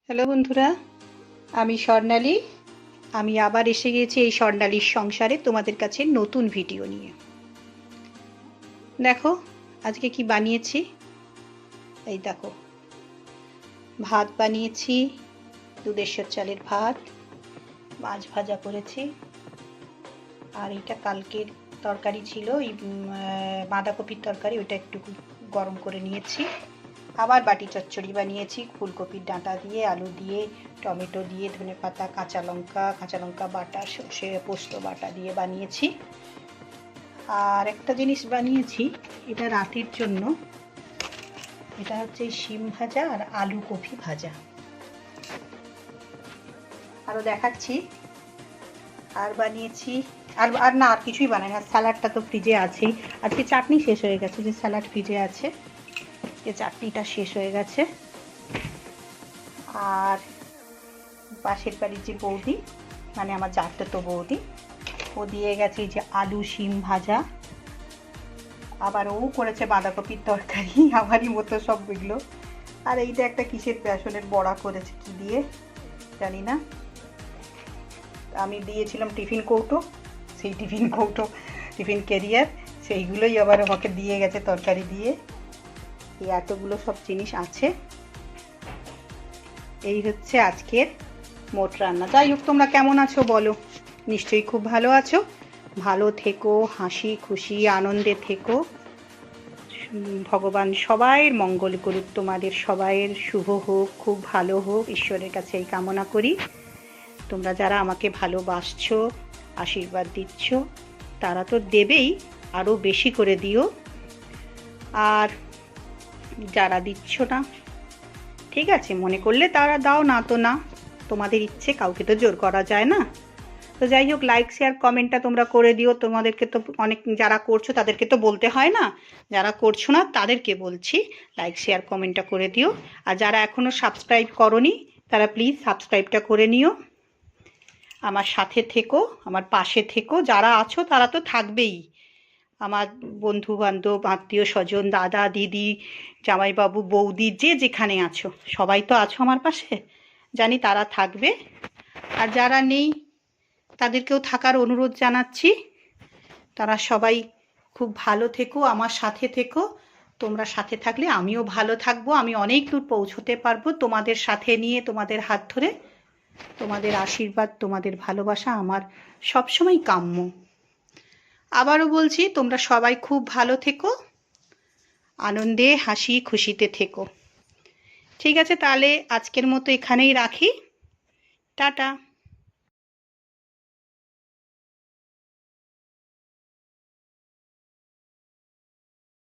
Hello বন্ধুরা, আমি স্বর্ণালী। আমি আবার এসে গেছি এই স্বর্ণালীর সংসারে তোমাদের কাছে নতুন ভিডিও নিয়ে। দেখো আজকে কি বানিয়েছি। এই দেখো, ভাত বানিয়েছি, দুধেশ্বর চালের ভাত, মাছ ভাজা করেছি, আর এটা কালকের তরকারি ছিল, বাঁধাকপির তরকারি, ওটা একটু গরম করে নিয়েছি। আবার বাটি চচ্চড়ি বানিয়েছি, ফুলকপির ডাঁটা দিয়ে, আলু দিয়ে, টমেটো দিয়ে, ধনেপাতা, কাঁচা লঙ্কা বাটা, সর্ষে পোস্ত বাটা দিয়ে বানিয়েছি। আর একটা জিনিস বানিয়েছি, এটা রাতের জন্য, এটা হচ্ছে শিম ভাজা আর আলু কপি ভাজা। আরও দেখাচ্ছি। আর বানিয়েছি, আর না, আর কিছুই বানাই না। স্যালাডটা তো ফ্রিজে আছেই। আজকে চাটনি শেষ হয়ে গেছে, যে স্যালাড ফ্রিজে আছে, যে চাটনিটা শেষ হয়ে গেছে। আর পাশের বাড়ির যে বৌদি, মানে আমার তো বৌদি, ও দিয়ে গেছে যে আলু শিম ভাজা, আবার ও করেছে বাঁধাকপির তরকারি, আমারই মতো সব এগুলো। আর এইটা একটা কিসের বেসনের বড়া করেছে, কি দিয়ে জানি না। আমি দিয়েছিলাম টিফিন কৌটো, সেই টিফিন ক্যারিয়ার, সেইগুলোই আবার আমাকে দিয়ে গেছে তরকারি দিয়ে। এই এতগুলো সব জিনিস আছে। এই হচ্ছে আজকের মোট রান্না। যাই হোক, তোমরা কেমন আছো বলো? নিশ্চয়ই খুব ভালো আছো। ভালো থেকো, হাসি খুশি আনন্দে থেকো। ভগবান সবাইয়ের মঙ্গল করুক, তোমাদের সবাইয়ের শুভ হোক, খুব ভালো হোক, ঈশ্বরের কাছে এই কামনা করি। তোমরা যারা আমাকে ভালোবাসছো, আশীর্বাদ দিচ্ছ, তারা তো দেবেই, আরও বেশি করে দিও। আর যারা দিচ্ছ না, ঠিক আছে, মনে করলে তারা দাও, না তো না, তোমাদের ইচ্ছে, কাউকে তো জোর করা যায় না। তো যাই হোক, লাইক শেয়ার কমেন্টটা তোমরা করে দিও। তোমাদেরকে তো অনেক, যারা করছো তাদেরকে তো বলতে হয় না, যারা করছো না তাদেরকে বলছি, লাইক শেয়ার কমেন্টটা করে দিও। আর যারা এখনও সাবস্ক্রাইব করনি, তারা প্লিজ সাবস্ক্রাইবটা করে নিও। আমার সাথে থেকো, আমার পাশে থেকো। যারা আছো তারা তো থাকবেই, আমার বন্ধু বান্ধব, আত্মীয় স্বজন, দাদা দিদি, জামাইবাবু বৌদি, যে যেখানে আছো, সবাই তো আছো আমার পাশে, জানি তারা থাকবে। আর যারা নেই, তাদেরকেও থাকার অনুরোধ জানাচ্ছি। তারা সবাই খুব ভালো থেকো, আমার সাথে থেকো। তোমরা সাথে থাকলে আমিও ভালো থাকবো, আমি অনেক দূর পৌঁছতে পারবো তোমাদের সাথে নিয়ে, তোমাদের হাত ধরে। তোমাদের আশীর্বাদ, তোমাদের ভালোবাসা আমার সবসময় কাম্য। আবারও বলছি, তোমরা সবাই খুব ভালো থেকো, আনন্দে হাসি খুশিতে থেকো। ঠিক আছে, তাহলে আজকের মতো এখানেই রাখি। টাটা।